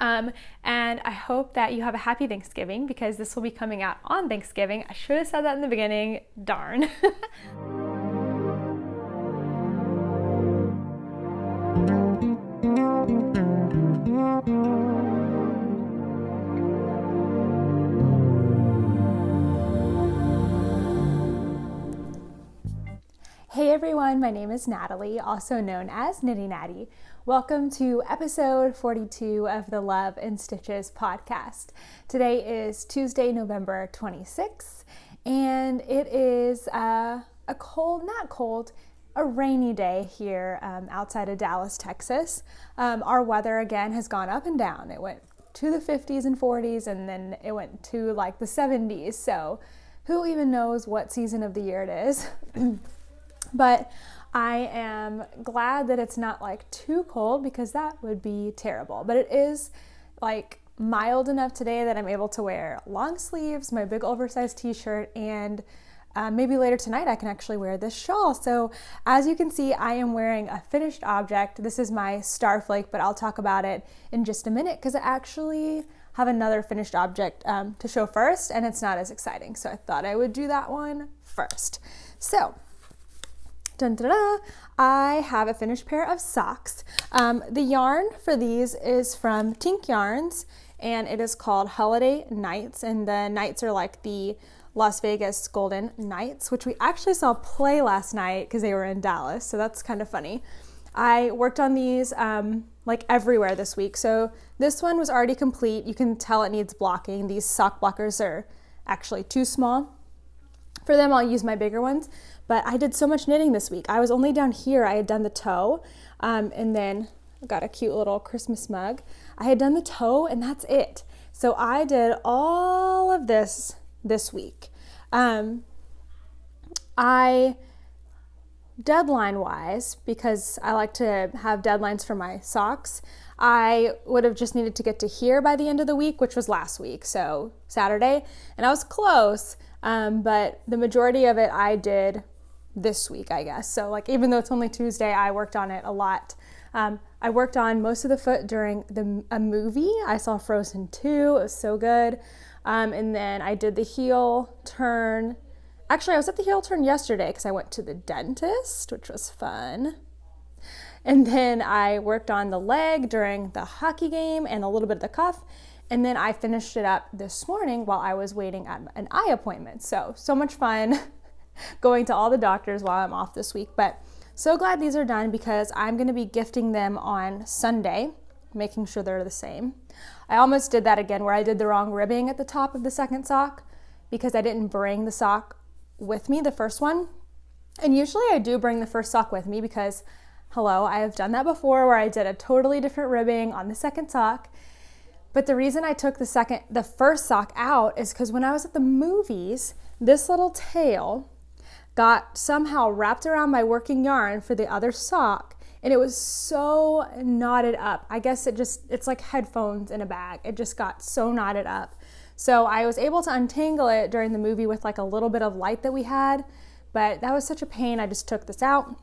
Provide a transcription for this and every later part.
And I hope that you have a happy Thanksgiving because this will be coming out on Thanksgiving. I should have said that in the beginning, darn. Hey everyone, my name is Natalie, also known as Knitty Natty. Welcome to episode 42 of the Love and Stitches podcast. Today is Tuesday, November 26th, and it is a rainy day here outside of Dallas, Texas. Our weather again has gone up and down. It went to the 50s and 40s, and then it went to like the 70s. So who even knows what season of the year it is? But I am glad that it's not like too cold because that would be terrible. But it is like mild enough today that I'm able to wear long sleeves, my big oversized t-shirt, and maybe later tonight I can actually wear this shawl. So as you can see, I am wearing a finished object. This is my Starflake, but I'll talk about it in just a minute because I actually have another finished object to show first, and it's not as exciting. So I thought I would do that one first. So dun, dun, dun, I have a finished pair of socks. The yarn for these is from Tink Yarns, and it is called Holiday Nights, and the nights are like the Las Vegas Golden Knights, which we actually saw play last night because they were in Dallas, so that's kind of funny. I worked on these like everywhere this week, so this one was already complete. You can tell it needs blocking. These sock blockers are actually too small. For them, I'll use my bigger ones, but I did so much knitting this week. I was only down here. I had done the toe, and then I got a cute little Christmas mug. I had done the toe, and that's it. So I did all of this week. Deadline-wise, because I like to have deadlines for my socks, I would have just needed to get to here by the end of the week, which was last week, so Saturday, and I was close. But the majority of it I did this week, I guess. So like, even though it's only Tuesday, I worked on it a lot. I worked on most of the foot during a movie. I saw Frozen 2, it was so good. And then I did the heel turn. Actually, I was at the heel turn yesterday because I went to the dentist, which was fun. And then I worked on the leg during the hockey game and a little bit of the cuff. And then I finished it up this morning while I was waiting at an eye appointment. So much fun going to all the doctors while I'm off this week. But so glad these are done because I'm going to be gifting them on Sunday, making sure they're the same. I almost did that again where I did the wrong ribbing at the top of the second sock because I didn't bring the sock with me, the first one. And usually I do bring the first sock with me because, hello, I have done that before where I did a totally different ribbing on the second sock. But the reason I took the first sock out is because when I was at the movies, this little tail got somehow wrapped around my working yarn for the other sock, and it was so knotted up. I guess it's like headphones in a bag. It just got so knotted up. So I was able to untangle it during the movie with like a little bit of light that we had, but that was such a pain. I just took this out.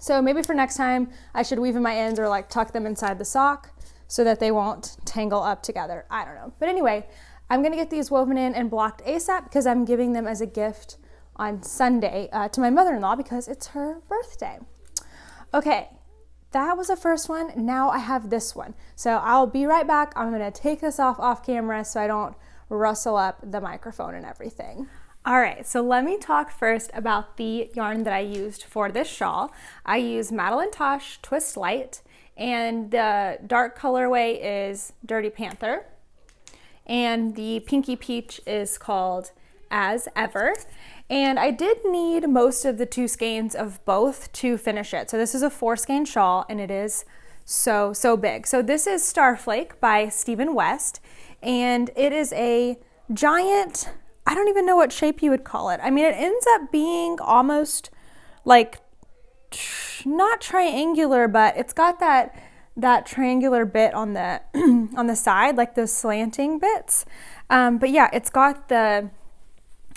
So maybe for next time, I should weave in my ends or like tuck them inside the sock so that they won't tangle up together. I don't know. But anyway, I'm gonna get these woven in and blocked ASAP because I'm giving them as a gift on Sunday to my mother-in-law because it's her birthday. Okay, that was the first one. Now I have this one. So I'll be right back. I'm gonna take this off camera so I don't rustle up the microphone and everything. All right, so let me talk first about the yarn that I used for this shawl. I used Madeline Tosh Twist Light, and the dark colorway is Dirty Panther, and the pinky peach is called As Ever. And I did need most of the 2 skeins of both to finish it. So this is a 4 skein shawl, and it is so big. So this is Starflake by Stephen West, and it is a giant, I don't even know what shape you would call it. I mean, it ends up being almost like not triangular, but it's got that triangular bit on the on the side, like those slanting bits. But yeah, it's got the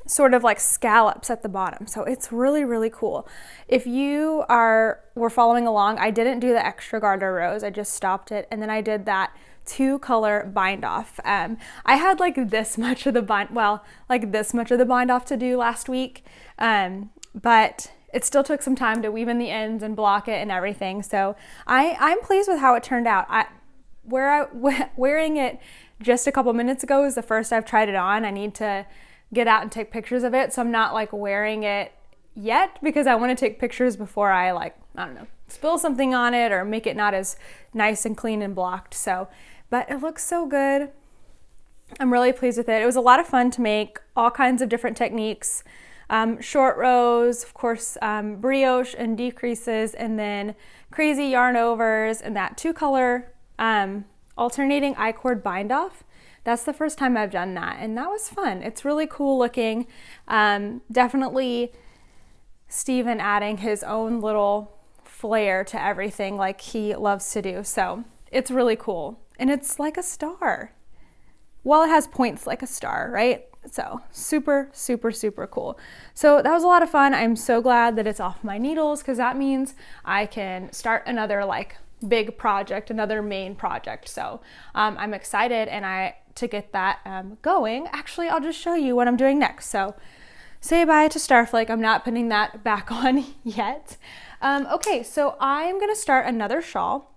sort of like scallops at the bottom. So it's really, really cool. If you were following along, I didn't do the extra garter rows. I just stopped it. And then I did that 2-color bind off. I had like this much of the bind, well, like this much of the bind off to do last week, but it still took some time to weave in the ends and block it and everything. So I'm pleased with how it turned out. Wearing it just a couple minutes ago is the first I've tried it on. I need to get out and take pictures of it, so I'm not like wearing it yet because I want to take pictures before I like, I don't know, spill something on it or make it not as nice and clean and blocked. So, but it looks so good. I'm really pleased with it. It was a lot of fun to make, all kinds of different techniques. Short rows, of course, brioche and decreases, and then crazy yarn overs, and that 2-color alternating I-cord bind off. That's the first time I've done that, and that was fun. It's really cool looking. Definitely Steven adding his own little flair to everything like he loves to do. So it's really cool, and it's like a star. Well, it has points like a star, right? So super, super, super cool. So that was a lot of fun. I'm so glad that it's off my needles because that means I can start another like big project, another main project. So I'm excited to get that going. Actually, I'll just show you what I'm doing next. So say bye to Starflake. I'm not putting that back on yet. Okay, so I'm gonna start another shawl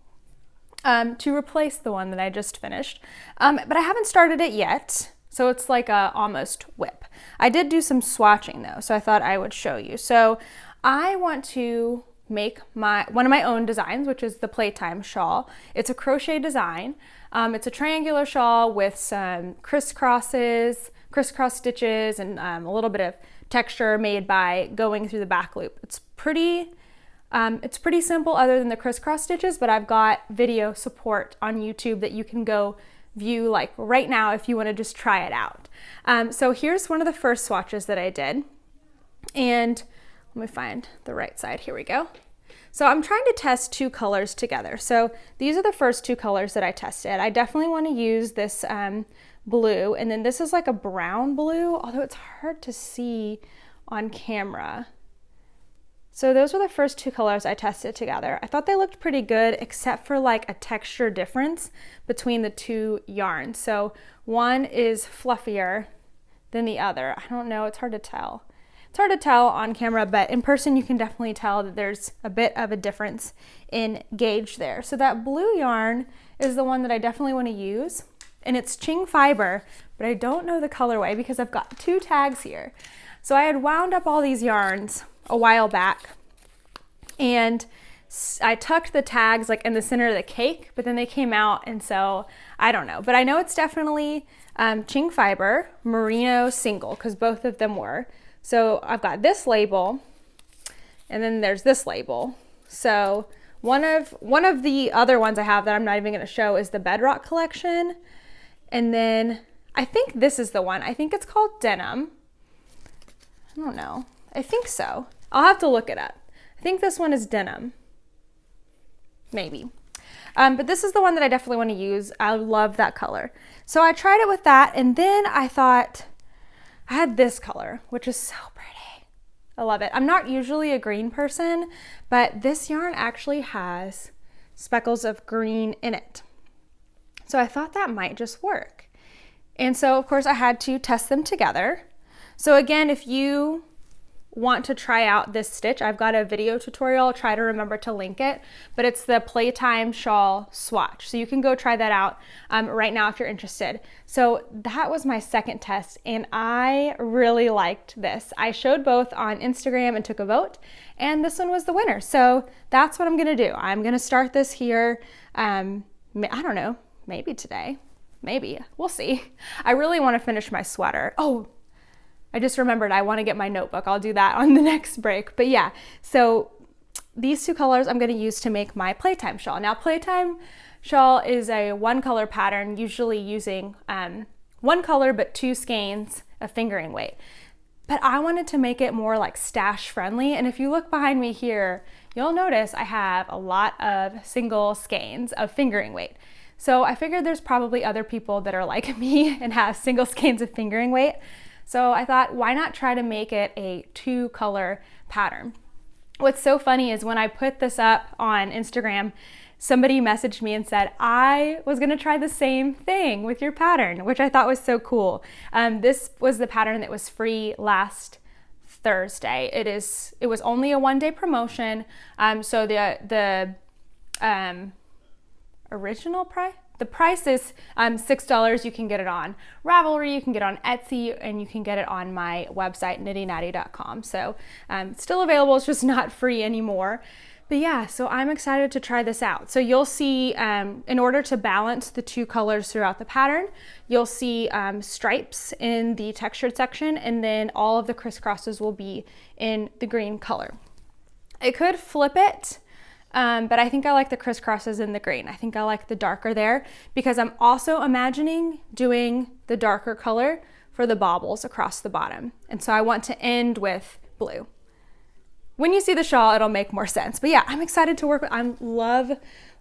to replace the one that I just finished, but I haven't started it yet. So it's like a almost whip. I did do some swatching though, so I thought I would show you. So I want to make one of my own designs, which is the Playtime shawl. It's a crochet design. It's a triangular shawl with some crisscross stitches, and a little bit of texture made by going through the back loop. It's pretty simple other than the crisscross stitches, but I've got video support on YouTube that you can go view like right now if you want to just try it out. So here's one of the first swatches that I did, and let me find the right side. Here we go. So I'm trying to test 2 colors together. So these are the first 2 colors that I tested. I definitely want to use this blue, and then this is like a brown blue, although it's hard to see on camera. So those were the first 2 colors I tested together. I thought they looked pretty good, except for like a texture difference between the 2 yarns. So one is fluffier than the other. I don't know, it's hard to tell. It's hard to tell on camera, but in person you can definitely tell that there's a bit of a difference in gauge there. So that blue yarn is the one that I definitely want to use, and it's Ching fiber, but I don't know the colorway because I've got 2 tags here. So I had wound up all these yarns a while back, and I tucked the tags like in the center of the cake, but then they came out, and so I don't know. But I know it's definitely Ching fiber merino single, because both of them were. So I've got this label, and then there's this label. So one of the other ones I have that I'm not even going to show is the Bedrock collection, and then I think this is the one. I think it's called Denim. I don't know. I think so. I'll have to look it up. I think this one is Denim. Maybe. But this is the one that I definitely want to use. I love that color. So I tried it with that, and then I thought I had this color, which is so pretty. I love it. I'm not usually a green person, but this yarn actually has speckles of green in it. So I thought that might just work. And so of course I had to test them together. So again, if you want to try out this stitch, I've got a video tutorial. I'll try to remember to link it, but it's the Playtime Shawl swatch. So you can go try that out right now if you're interested. So that was my second test, and I really liked this. I showed both on Instagram and took a vote, and this one was the winner. So that's what I'm gonna do. I'm gonna start this here, I don't know, maybe today, maybe, we'll see. I really wanna finish my sweater. Oh, I just remembered I want to get my notebook. I'll do that on the next break. But yeah, so these 2 colors I'm going to use to make my Playtime shawl. Now, Playtime shawl is a 1-color pattern, usually using 1 color but 2 skeins of fingering weight. But I wanted to make it more like stash friendly. And if you look behind me here, you'll notice I have a lot of single skeins of fingering weight. So I figured there's probably other people that are like me and have single skeins of fingering weight. So I thought, why not try to make it a 2-color pattern? What's so funny is when I put this up on Instagram, somebody messaged me and said, I was gonna try the same thing with your pattern, which I thought was so cool. This was the pattern that was free last Thursday. It was only a 1-day promotion. So the original price, the price is $6. You can get it on Ravelry, you can get it on Etsy, and you can get it on my website, knittynatty.com. So it's still available, it's just not free anymore. But yeah, so I'm excited to try this out. So you'll see, in order to balance the two colors throughout the pattern, you'll see stripes in the textured section, and then all of the crisscrosses will be in the green color. I could flip it, but I think I like the crisscrosses in the green. I think I like the darker there because I'm also imagining doing the darker color for the baubles across the bottom. And so I want to end with blue. When you see the shawl, it'll make more sense. But yeah, I'm excited to work with, I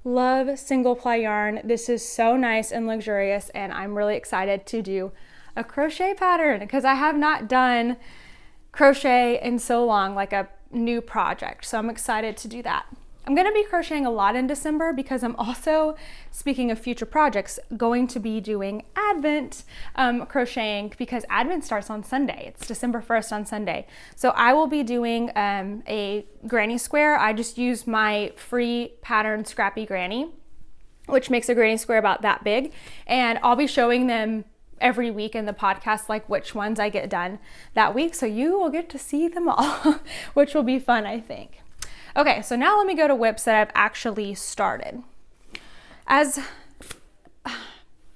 love single ply yarn. This is so nice and luxurious, and I'm really excited to do a crochet pattern because I have not done crochet in so long, like a new project. So I'm excited to do that. I'm gonna be crocheting a lot in December because I'm also, speaking of future projects, going to be doing Advent crocheting because Advent starts on Sunday. It's December 1st on Sunday. So I will be doing a granny square. I just use my free pattern Scrappy Granny, which makes a granny square about that big. And I'll be showing them every week in the podcast, like which ones I get done that week. So you will get to see them all, which will be fun, I think. Okay, so now let me go to whips that I've actually started. As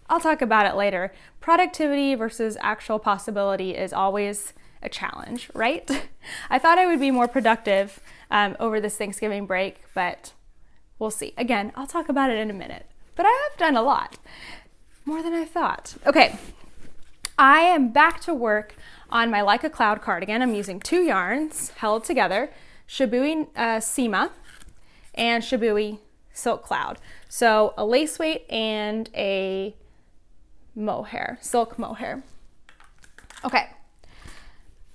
I'll talk about it later, productivity versus actual possibility is always a challenge, right? I thought I would be more productive over this Thanksgiving break, but we'll see. Again, I'll talk about it in a minute, but I have done a lot, more than I thought. Okay, I am back to work on my Like a Cloud cardigan. I'm using 2 yarns held together, Shibui Seema and Shibui Silk Cloud. So a lace weight and a mohair, silk mohair. Okay,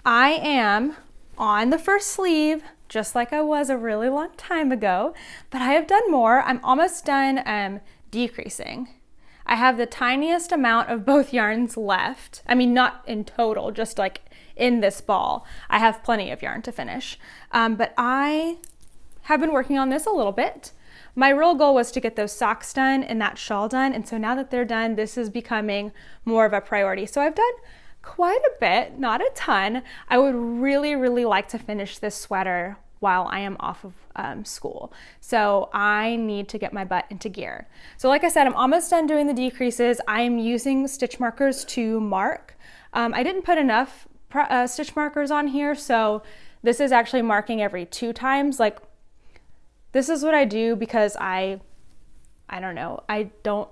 I am on the first sleeve, just like I was a really long time ago, but I have done more. I'm almost done decreasing. I have the tiniest amount of both yarns left. I mean, not in total, just like in this ball. I have plenty of yarn to finish, but I have been working on this a little bit. My real goal was to get those socks done and that shawl done, and so now that they're done, this is becoming more of a priority. So I've done quite a bit, not a ton. I would really, really like to finish this sweater while I am off of school. So I need to get my butt into gear. So like I said, I'm almost done doing the decreases. I am using stitch markers to mark. I didn't put enough stitch markers on here, so this is actually marking every 2 times. Like, this is what I do because I don't know, I don't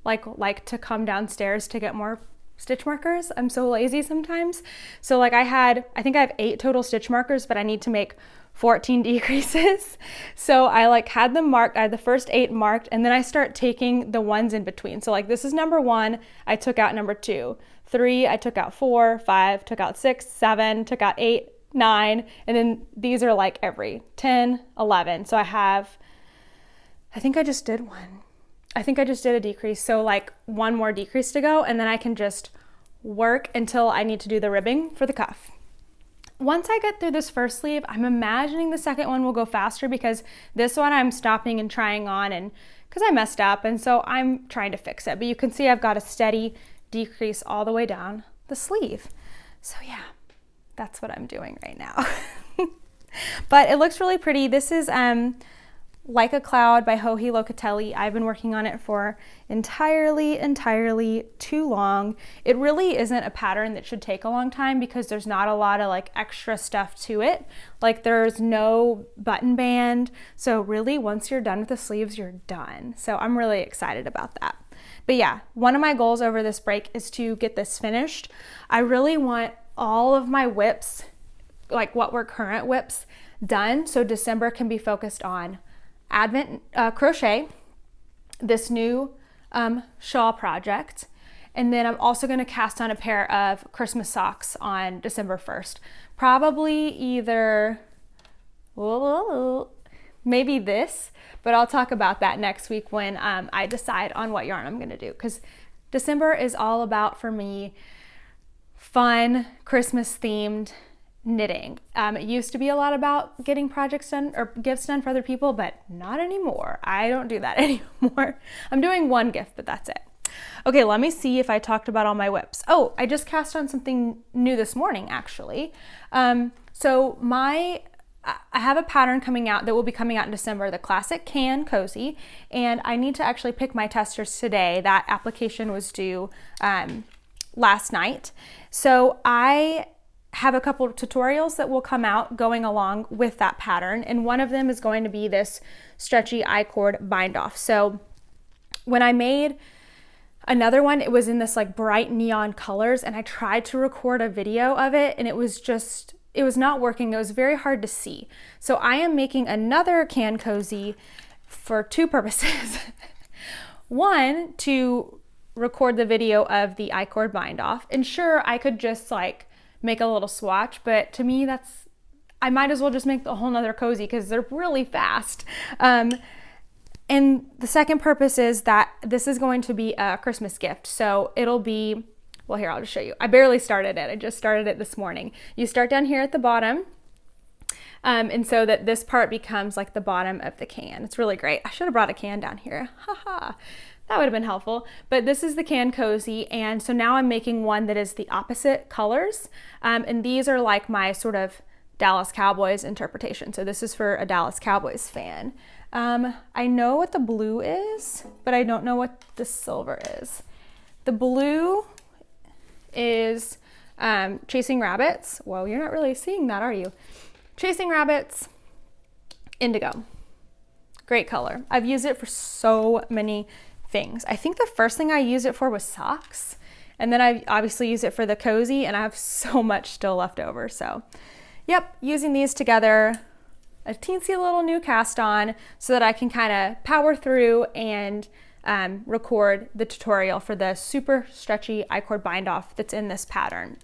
like to come downstairs to get more stitch markers. I'm so lazy sometimes. So like I think I have 8 total stitch markers, but I need to make 14 decreases. So I like had them marked, I had the first 8 marked, and then I start taking the ones in between. So like this is number 1, I took out number 2, 3, I took out 4, 5, took out 6, 7, took out 8, 9, and then these are like every 10, 11. So I think I just did one. I think I just did a decrease. So like 1 more decrease to go, and then I can just work until I need to do the ribbing for the cuff. Once I get through this first sleeve, I'm imagining the second one will go faster because this one I'm stopping and trying on, and because I messed up, and so I'm trying to fix it. But you can see I've got a steady decrease all the way down the sleeve. So yeah, that's what I'm doing right now. But it looks really pretty. This is Like a Cloud by Joji Locatelli. I've been working on it for entirely too long. It really isn't a pattern that should take a long time because there's not a lot of like extra stuff to it. Like there's no button band. So really once you're done with the sleeves, you're done. So I'm really excited about that. But yeah, one of my goals over this break is to get this finished. I really want all of my whips, like what were current whips, done so December can be focused on Advent crochet, this new shawl project, and then I'm also going to cast on a pair of Christmas socks on December 1st. Probably either maybe this, but I'll talk about that next week when I decide on what yarn I'm gonna do, because December is all about, for me, fun, Christmas themed knitting. It used to be a lot about getting projects done or gifts done for other people, but not anymore. I don't do that anymore. I'm doing one gift, but that's it. Okay, let me see if I talked about all my whips. Oh, I just cast on something new this morning, actually. So I have a pattern coming out that will be coming out in December, the Classic Can Cozy, and I need to actually pick my testers today. That application was due last night. So I have a couple of tutorials that will come out going along with that pattern, and one of them is going to be this stretchy I-cord bind off. So when I made another one, it was in this like bright neon colors, and I tried to record a video of it, and it was not working. It was very hard to see. So I am making another Can Cozy for two purposes. One, to record the video of the I-cord bind off, and sure, I could just like make a little swatch, but to me I might as well just make the whole nother cozy because they're really fast. And the second purpose is that this is going to be a Christmas gift. So it'll be, well, here, I'll just show you. I barely started it. I just started it this morning. You start down here at the bottom. And so that this part becomes like the bottom of the can. It's really great. I should have brought a can down here. Haha. That would have been helpful, but this is the Can Cozy, and so now I'm making one that is the opposite colors, and these are like my sort of Dallas Cowboys interpretation. So this is for a Dallas Cowboys fan. I know what the blue is, but I don't know what the silver is. The blue is Chasing Rabbits. Well, you're not really seeing that, are you? Chasing Rabbits, indigo. Great color. I've used it for so many things. I think the first thing I used it for was socks, and then I obviously use it for the cozy, and I have so much still left over. So yep, using these together, a teensy little new cast on so that I can kind of power through and record the tutorial for the super stretchy I-cord bind off that's in this pattern.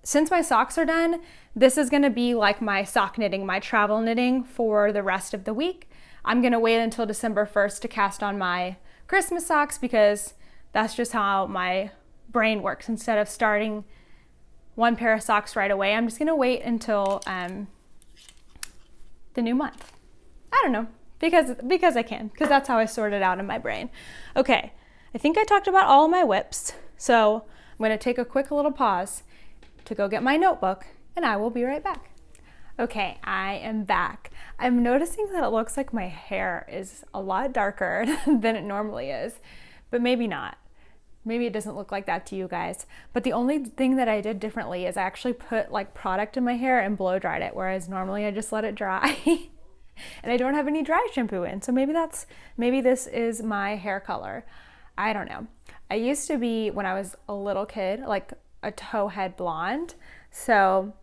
Since my socks are done, this is going to be like my sock knitting, my travel knitting for the rest of the week. I'm gonna wait until December 1st to cast on my Christmas socks because that's just how my brain works. Instead of starting one pair of socks right away, I'm just gonna wait until the new month. I don't know, because I can, because that's how I sort it out in my brain. Okay, I think I talked about all of my whips, so I'm gonna take a quick little pause to go get my notebook, and I will be right back. Okay, I am back. I'm noticing that it looks like my hair is a lot darker than it normally is, but maybe not. Maybe it doesn't look like that to you guys. But the only thing that I did differently is I actually put like product in my hair and blow dried it, whereas normally I just let it dry. And I don't have any dry shampoo in, so maybe this is my hair color. I don't know. I used to be, when I was a little kid, like a towhead blonde. So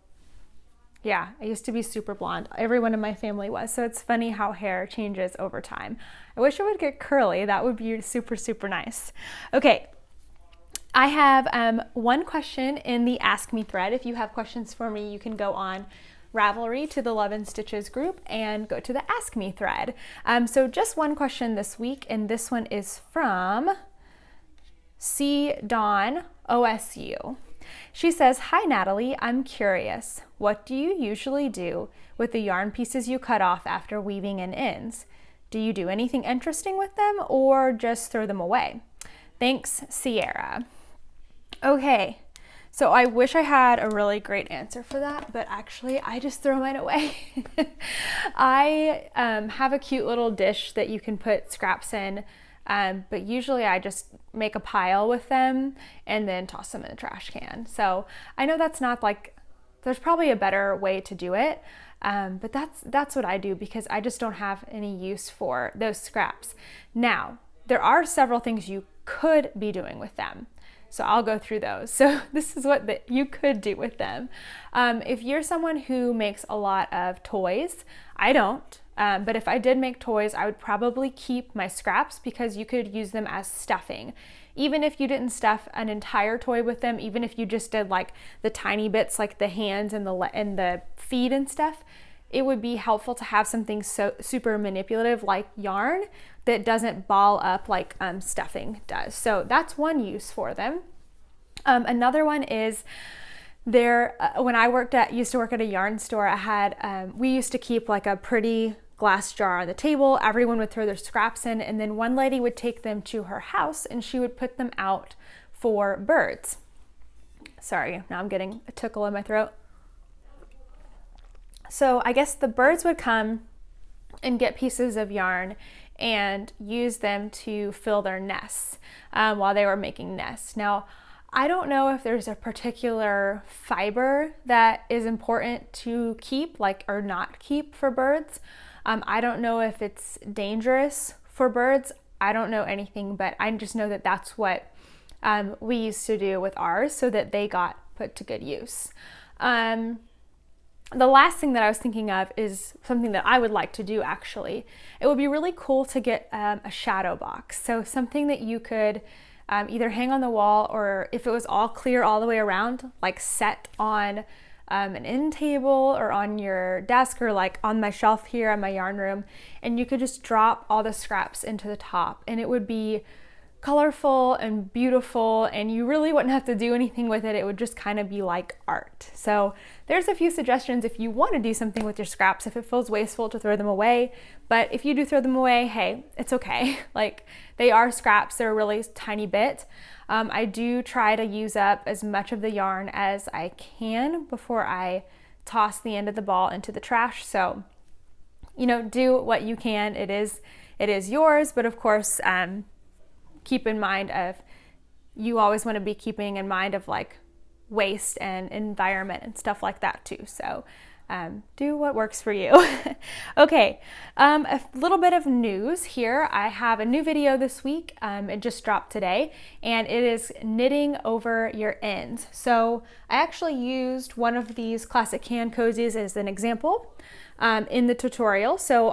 yeah, I used to be super blonde. Everyone in my family was. So it's funny how hair changes over time. I wish it would get curly. That would be super, super nice. Okay, I have one question in the Ask Me thread. If you have questions for me, you can go on Ravelry to the Love and Stitches group and go to the Ask Me thread. So just one question this week, and this one is from C. Dawn OSU. She says, "Hi Natalie, I'm curious. What do you usually do with the yarn pieces you cut off after weaving in ends? Do you do anything interesting with them or just throw them away? Thanks, Sierra." Okay, so I wish I had a really great answer for that, but actually I just throw mine away. I have a cute little dish that you can put scraps in, but usually I just make a pile with them and then toss them in the trash can. So I know that's not like, there's probably a better way to do it, but that's what I do because I just don't have any use for those scraps. Now, there are several things you could be doing with them. So I'll go through those. So this is what you could do with them. If you're someone who makes a lot of toys, I don't, but if I did make toys, I would probably keep my scraps because you could use them as stuffing. Even if you didn't stuff an entire toy with them, even if you just did like the tiny bits like the hands and the feet and stuff, it would be helpful to have something so super manipulative like yarn that doesn't ball up like stuffing does. So that's one use for them. Another one is when I used to work at a yarn store, I had, we used to keep like a pretty glass jar on the table. Everyone would throw their scraps in, and then one lady would take them to her house and she would put them out for birds. Sorry, now I'm getting a tickle in my throat. So I guess the birds would come and get pieces of yarn and use them to fill their nests while they were making nests. Now, I don't know if there's a particular fiber that is important to keep, like, or not keep for birds. I don't know if it's dangerous for birds. I don't know anything, but I just know that that's what we used to do with ours so that they got put to good use. The last thing that I was thinking of is something that I would like to do actually. It would be really cool to get a shadow box. So something that you could either hang on the wall, or if it was all clear all the way around, like set on an end table or on your desk, or like on my shelf here in my yarn room, and you could just drop all the scraps into the top, and it would be colorful and beautiful, and you really wouldn't have to do anything with it. It would just kind of be like art. So there's a few suggestions if you want to do something with your scraps, if it feels wasteful to throw them away. But if you do throw them away, hey, it's okay. Like, they are scraps, they're a really tiny bit. I do try to use up as much of the yarn as I can before I toss the end of the ball into the trash. So, you know, do what you can. It is yours, but of course, keep in mind of, you always want to be keeping in mind of like waste and environment and stuff like that too. So do what works for you. Okay, a little bit of news here. I have a new video this week. It just dropped today, and it is knitting over your ends. So I actually used one of these classic can cozies as an example in the tutorial. So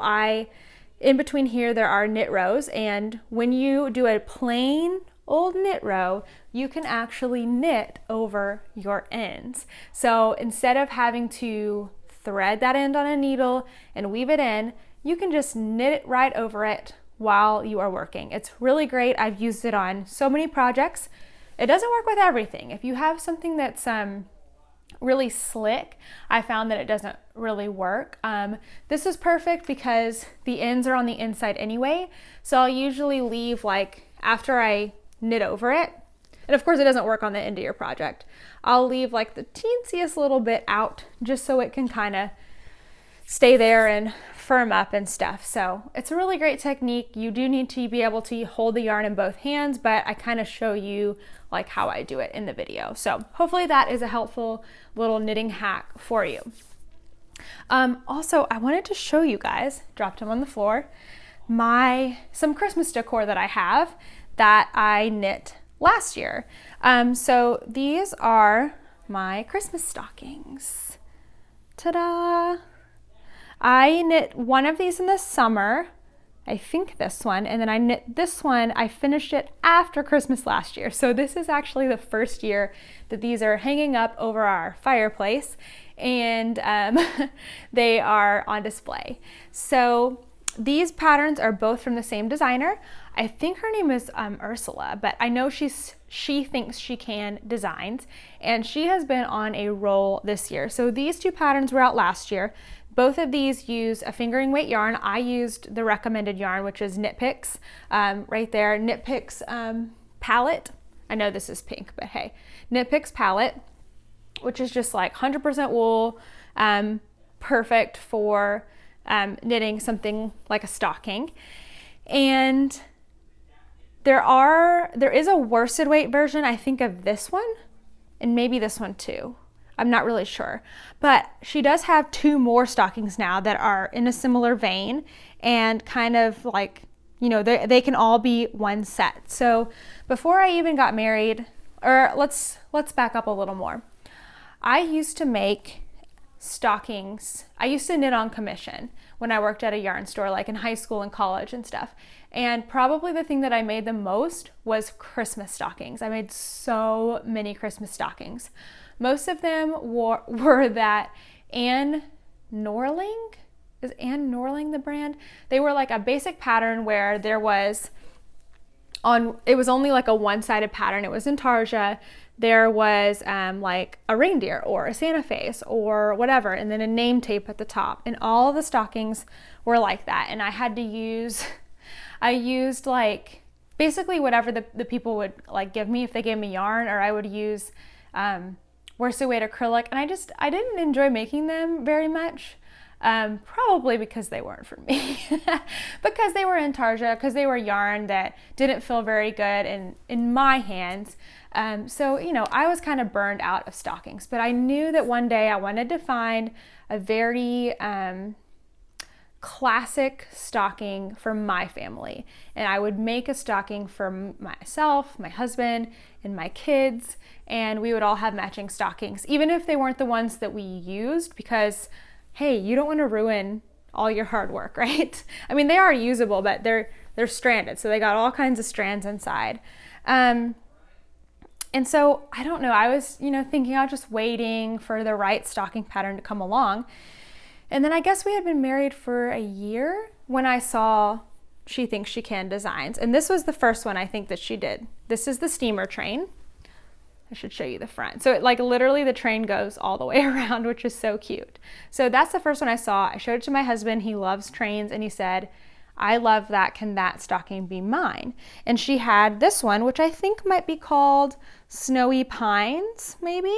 in between here, there are knit rows, and when you do a plain old knit row, you can actually knit over your ends. So instead of having to thread that end on a needle and weave it in, you can just knit it right over it while you are working. It's really great. I've used it on so many projects. It doesn't work with everything. If you have something that's really slick, I found that it doesn't really work. This is perfect because the ends are on the inside anyway, so I'll usually leave, like, after I knit over it, and of course it doesn't work on the end of your project, I'll leave like the teensiest little bit out just so it can kind of stay there and firm up and stuff. So it's a really great technique. You do need to be able to hold the yarn in both hands, but I kind of show you like how I do it in the video. So hopefully that is a helpful little knitting hack for you. Also, I wanted to show you guys, dropped them on the floor, some Christmas decor that I have that I knit last year. So these are my Christmas stockings. Ta-da! I knit one of these in the summer, I think this one, and then I knit this one. I finished it after Christmas last year. So this is actually the first year that these are hanging up over our fireplace, and they are on display. So these patterns are both from the same designer. I think her name is Ursula, but I know she thinks she can designs, and she has been on a roll this year. So these two patterns were out last year. Both of these use a fingering weight yarn. I used the recommended yarn, which is Knit Picks, right there. Knit Picks palette. I know this is pink, but hey, Knit Picks palette, which is just like 100% wool, perfect for knitting something like a stocking. And there is a worsted weight version, I think, of this one, and maybe this one too. I'm not really sure, but she does have two more stockings now that are in a similar vein and kind of like, you know, they can all be one set. So before I even got married, or let's back up a little more. I used to make stockings. I used to knit on commission when I worked at a yarn store, like in high school and college and stuff. And probably the thing that I made the most was Christmas stockings. I made so many Christmas stockings. Most of them were that Anne Norling. Is Ann Norling the brand? They were like a basic pattern where there was it was only like a one-sided pattern. It was intarsia. There was like a reindeer or a Santa face or whatever, and then a name tape at the top. And all the stockings were like that. And I used like basically whatever the people would like give me if they gave me yarn, or I would use worsted weight acrylic. And I didn't enjoy making them very much. Probably because they weren't for me, because they were intarsia, because they were yarn that didn't feel very good in my hands. So, you know, I was kind of burned out of stockings, but I knew that one day I wanted to find a very classic stocking for my family. And I would make a stocking for myself, my husband, and my kids, and we would all have matching stockings, even if they weren't the ones that we used, because hey, you don't want to ruin all your hard work, right? I mean, they are usable, but they're stranded, so they got all kinds of strands inside. And so I don't know, I was, you know, thinking I was just waiting for the right stocking pattern to come along. And then I guess we had been married for a year when I saw She Thinks She Can designs. And this was the first one I think that she did. This is the steamer train. I should show you the front. So it, like, literally the train goes all the way around, which is so cute. So that's the first one I saw. I showed it to my husband. He loves trains, and he said, I love that. Can that stocking be mine? And she had this one, which I think might be called Snowy Pines, maybe.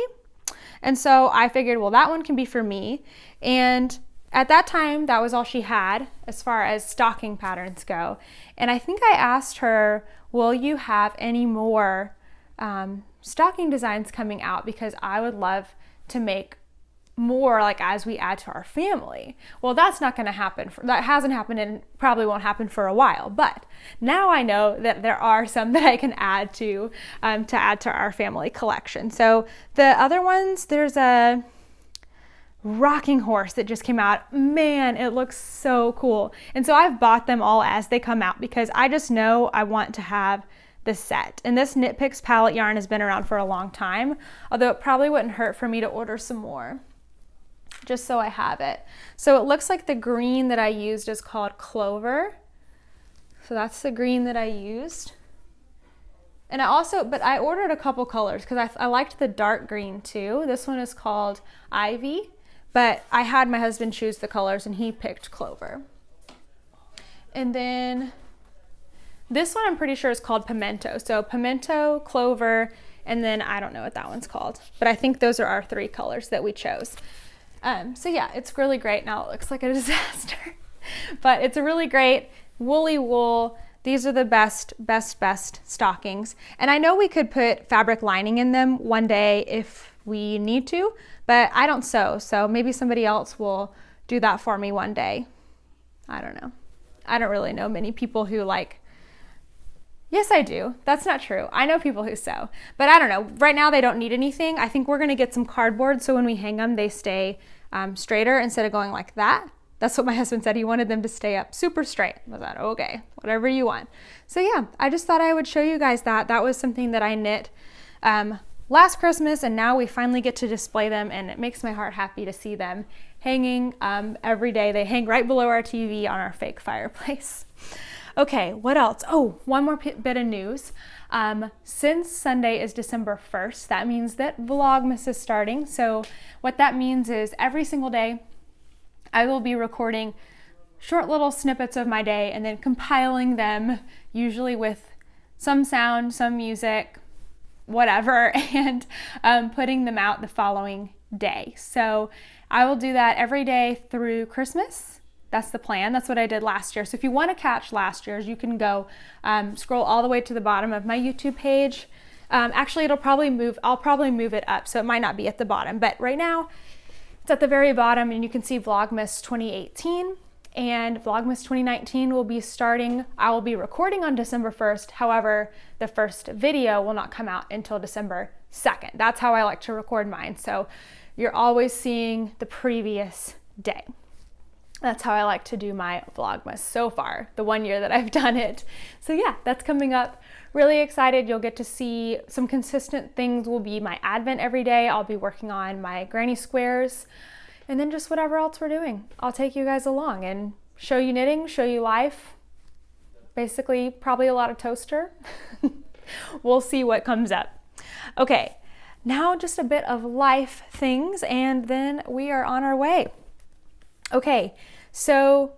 And so I figured, well, that one can be for me. And at that time, that was all she had as far as stocking patterns go. And I think I asked her, will you have any more stocking designs coming out, because I would love to make more, like, as we add to our family. Well, that's not going to happen. That hasn't happened and probably won't happen for a while. But now I know that there are some that I can add to add to our family collection. So the other ones, there's a rocking horse that just came out. Man, it looks so cool. And so I've bought them all as they come out, because I just know I want to have this set. And this Knit Picks palette yarn has been around for a long time, although it probably wouldn't hurt for me to order some more, just so I have it. So it looks like the green that I used is called Clover. So that's the green that I used. And I ordered a couple colors because I liked the dark green too. This one is called Ivy, but I had my husband choose the colors and he picked Clover. And then this one I'm pretty sure is called Pimento. So Pimento, Clover, and then I don't know what that one's called, but I think those are our three colors that we chose. So yeah, it's really great. Now it looks like a disaster, but it's a really great woolly wool. These are the best stockings. And I know we could put fabric lining in them one day if we need to, but I don't sew, so maybe somebody else will do that for me one day. I don't know. I don't really know many people who yes, I do. That's not true. I know people who sew, but I don't know. Right now they don't need anything. I think we're gonna get some cardboard so when we hang them, they stay straighter instead of going like that. That's what my husband said. He wanted them to stay up super straight. I was like, okay, whatever you want. So yeah, I just thought I would show you guys that. That was something that I knit last Christmas, and now we finally get to display them, and it makes my heart happy to see them hanging every day. They hang right below our TV on our fake fireplace. Okay, what else? Oh, one more bit of news. Since Sunday is December 1st, that means that Vlogmas is starting. So what that means is every single day I will be recording short little snippets of my day and then compiling them, usually with some sound, some music, whatever, and putting them out the following day. So I will do that every day through Christmas. That's the plan. That's what I did last year. So if you want to catch last year's, you can go scroll all the way to the bottom of my YouTube page. Actually, I'll probably move it up, so it might not be at the bottom, but right now it's at the very bottom, and you can see Vlogmas 2018 and Vlogmas 2019 will be starting. I will be recording on December 1st. However, the first video will not come out until December 2nd. That's how I like to record mine. So you're always seeing the previous day. That's how I like to do my Vlogmas so far, the 1 year that I've done it. So yeah, that's coming up. Really excited. You'll get to see some consistent things. Will be my Advent every day. I'll be working on my granny squares and then just whatever else we're doing. I'll take you guys along and show you knitting, show you life. Basically, probably a lot of toaster. We'll see what comes up. Okay, now just a bit of life things, and then we are on our way. Okay, so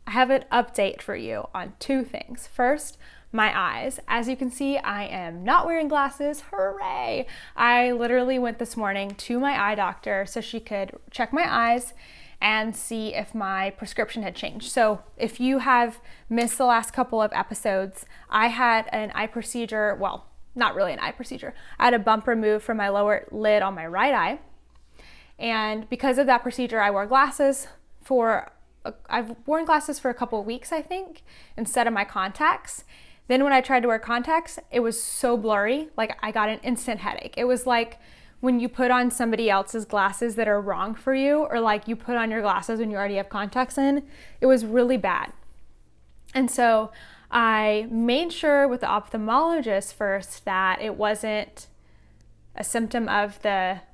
I have an update for you on two things. First, my eyes. As you can see, I am not wearing glasses. Hooray! I literally went this morning to my eye doctor so she could check my eyes and see if my prescription had changed. So if you have missed the last couple of episodes, I had an eye procedure, well, not really an eye procedure. I had a bump removed from my lower lid on my right eye. And because of that procedure, I wore glasses I've worn glasses for a couple of weeks, I think, instead of my contacts. Then when I tried to wear contacts, it was so blurry, like I got an instant headache. It was like when you put on somebody else's glasses that are wrong for you, or like you put on your glasses when you already have contacts in. It was really bad. And so I made sure with the ophthalmologist first that it wasn't a symptom of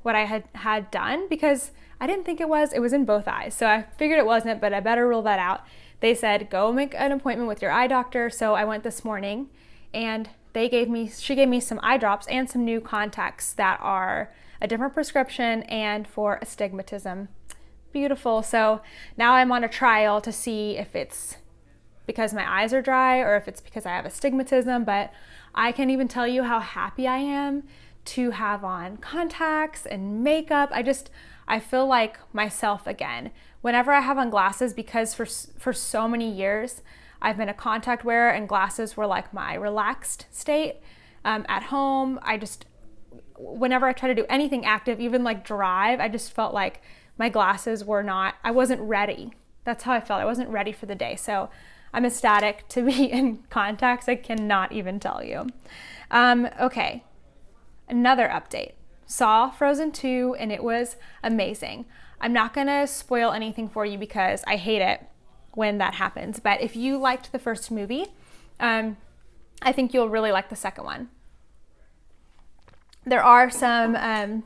what I had done, because I didn't think it was in both eyes. So I figured it wasn't, but I better rule that out. They said, go make an appointment with your eye doctor. So I went this morning, and she gave me some eye drops and some new contacts that are a different prescription and for astigmatism. Beautiful. So now I'm on a trial to see if it's because my eyes are dry or if it's because I have astigmatism, but I can't even tell you how happy I am to have on contacts and makeup. I feel like myself again. Whenever I have on glasses, because for so many years I've been a contact wearer and glasses were like my relaxed state at home. Whenever I try to do anything active, even like drive, I just felt like my glasses I wasn't ready. That's how I felt. I wasn't ready for the day. So I'm ecstatic to be in contacts. I cannot even tell you. Okay, another update. Saw Frozen 2 and it was amazing. I'm not gonna spoil anything for you because I hate it when that happens. But if you liked the first movie, I think you'll really like the second one. There are some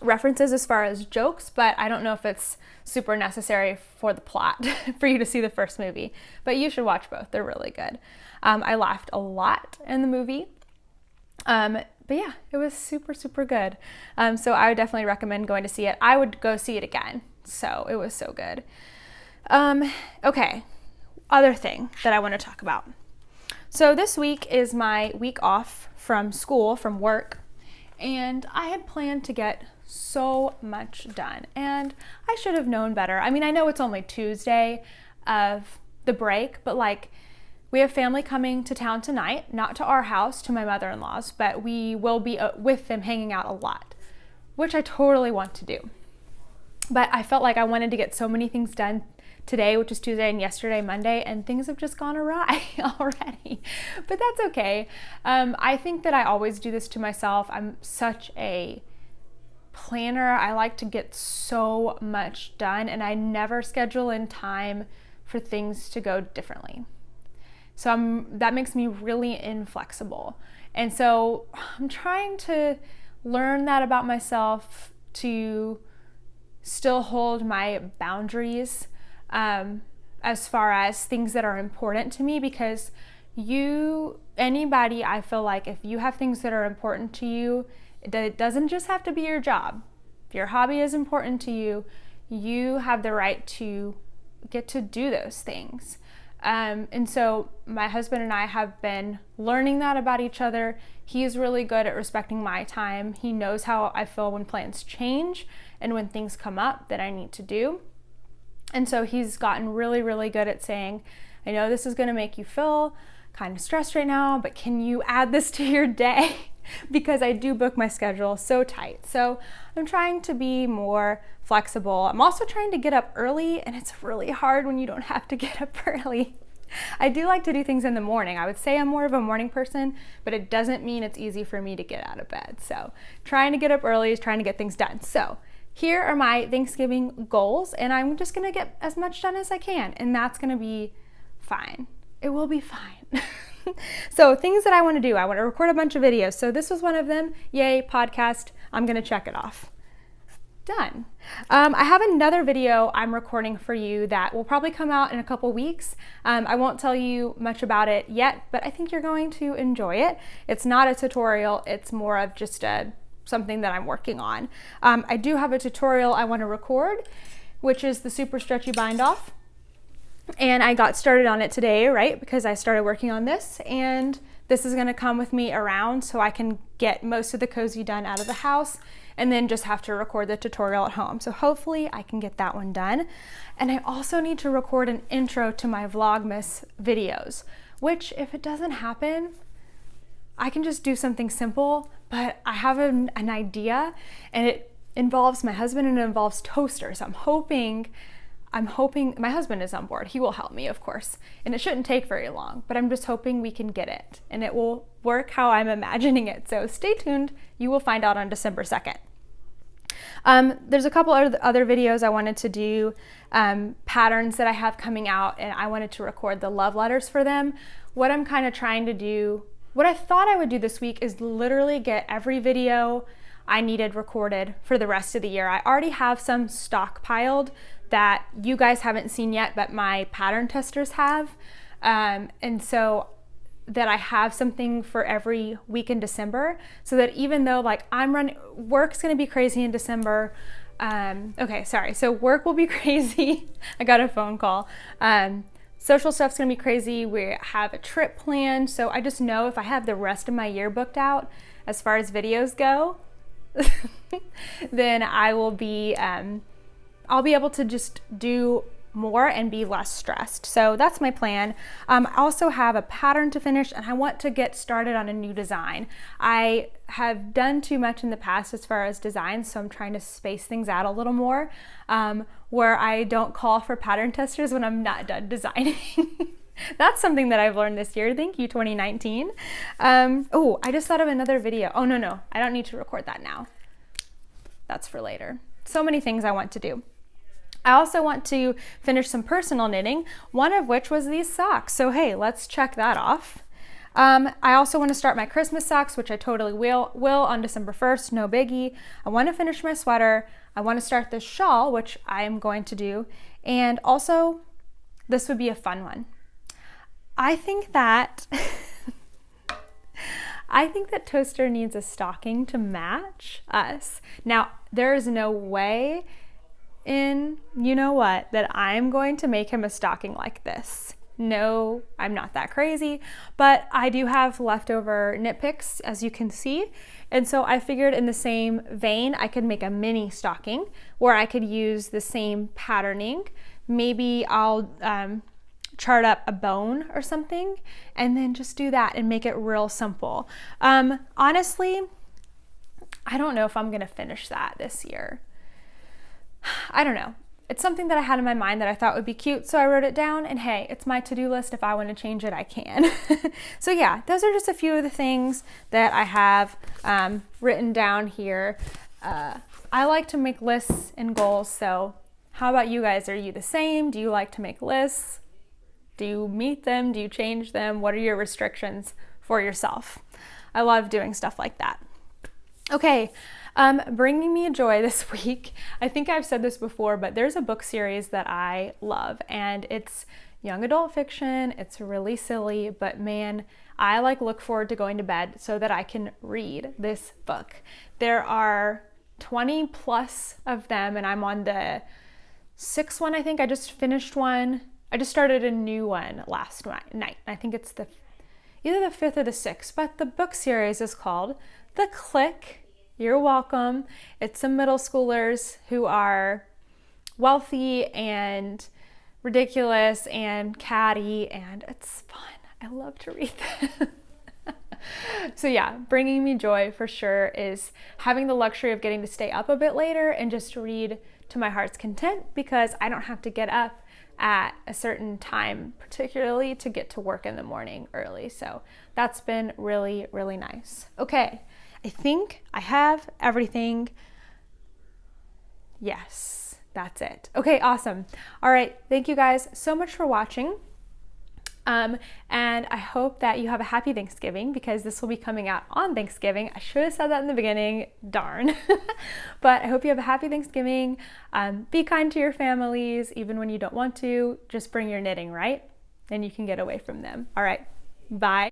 references as far as jokes, but I don't know if it's super necessary for the plot for you to see the first movie. But you should watch both. They're really good. I laughed a lot in the movie. But yeah, it was super, super good. So I would definitely recommend going to see it. I would go see it again. So it was so good. Okay, other thing that I want to talk about. So this week is my week off from school, from work, and I had planned to get so much done, and I should have known better. I mean, I know it's only Tuesday of the break, but like, we have family coming to town tonight, not to our house, to my mother-in-law's, but we will be with them hanging out a lot, which I totally want to do. But I felt like I wanted to get so many things done today, which is Tuesday, and yesterday, Monday, and things have just gone awry already. But that's okay. I think that I always do this to myself. I'm such a planner. I like to get so much done, and I never schedule in time for things to go differently. So that makes me really inflexible. And so I'm trying to learn that about myself, to still hold my boundaries as far as things that are important to me, because anybody, I feel like if you have things that are important to you, it doesn't just have to be your job. If your hobby is important to you, you have the right to get to do those things. And so my husband and I have been learning that about each other. He is really good at respecting my time. He knows how I feel when plans change and when things come up that I need to do. And so he's gotten really, really good at saying, I know this is going to make you feel kind of stressed right now, but can you add this to your day? Because I do book my schedule so tight. So I'm trying to be more flexible. I'm also trying to get up early, and it's really hard when you don't have to get up early. I do like to do things in the morning. I would say I'm more of a morning person, but it doesn't mean it's easy for me to get out of bed. So trying to get up early is trying to get things done. So here are my Thanksgiving goals, and I'm just gonna get as much done as I can, and that's gonna be fine. It will be fine. So things that I want to do, I want to record a bunch of videos. So this was one of them. Yay, podcast. I'm going to check it off. done. I have another video I'm recording for you that will probably come out in a couple weeks. I won't tell you much about it yet, but I think you're going to enjoy it. It's not a tutorial, it's more of just something that I'm working on. I do have a tutorial I want to record, which is the super stretchy bind off. And I got started on it today, right? Because I started working on this, and this is going to come with me around so I can get most of the cozy done out of the house and then just have to record the tutorial at home. So hopefully I can get that one done. And I also need to record an intro to my Vlogmas videos, which if it doesn't happen, I can just do something simple, but I have an idea, and it involves my husband and it involves toasters. I'm hoping my husband is on board. He will help me, of course, and it shouldn't take very long, but I'm just hoping we can get it and it will work how I'm imagining it. So stay tuned. You will find out on December 2nd. There's a couple other videos I wanted to do, patterns that I have coming out, and I wanted to record the love letters for them. What I'm kind of trying to do, what I thought I would do this week is literally get every video I needed recorded for the rest of the year. I already have some stockpiled that you guys haven't seen yet, but my pattern testers have. And so that I have something for every week in December, so that even though like work's gonna be crazy in December. Okay, sorry. So work will be crazy. I got a phone call. Social stuff's gonna be crazy. We have a trip planned. So I just know if I have the rest of my year booked out as far as videos go, then I will be, I'll be able to just do more and be less stressed. So that's my plan. I also have a pattern to finish, and I want to get started on a new design. I have done too much in the past as far as designs, so I'm trying to space things out a little more, where I don't call for pattern testers when I'm not done designing. That's something that I've learned this year. Thank you, 2019. Oh, I just thought of another video. Oh, no, I don't need to record that now. That's for later. So many things I want to do. I also want to finish some personal knitting, one of which was these socks. So hey, let's check that off. I also want to start my Christmas socks, which I totally will on December 1st, no biggie. I want to finish my sweater. I want to start this shawl, which I am going to do. And also, this would be a fun one. I think that Toaster needs a stocking to match us. Now, there is no way in you know what that I'm going to make him a stocking like this. No, I'm not that crazy, but I do have leftover knit picks, as you can see. And so I figured in the same vein, I could make a mini stocking where I could use the same patterning. Maybe I'll chart up a bone or something and then just do that and make it real simple. Honestly, I don't know if I'm gonna finish that this year. I don't know. It's something that I had in my mind that I thought would be cute, so I wrote it down, and hey, it's my to-do list. If I want to change it, I can. So yeah, those are just a few of the things that I have written down here. I like to make lists and goals, so how about you guys? Are you the same? Do you like to make lists? Do you meet them? Do you change them? What are your restrictions for yourself? I love doing stuff like that. Okay. Bringing me joy this week. I think I've said this before, but there's a book series that I love, and it's young adult fiction. It's really silly, but man, I look forward to going to bed so that I can read this book. There are 20 plus of them, and I'm on the 6th one. I think I just finished one. I just started a new one last night. I think it's either the 5th or the 6th, but the book series is called The Click. You're welcome. It's some middle schoolers who are wealthy and ridiculous and catty, and it's fun. I love to read them. So yeah, bringing me joy for sure is having the luxury of getting to stay up a bit later and just read to my heart's content, because I don't have to get up at a certain time, particularly to get to work in the morning early. So that's been really, really nice. Okay. I think I have everything. Yes, that's it. Okay, awesome. All right, thank you guys so much for watching. And I hope that you have a happy Thanksgiving, because this will be coming out on Thanksgiving. I should have said that in the beginning, darn. But I hope you have a happy Thanksgiving. Be kind to your families, even when you don't want to. Just bring your knitting, right? And you can get away from them. All right, bye.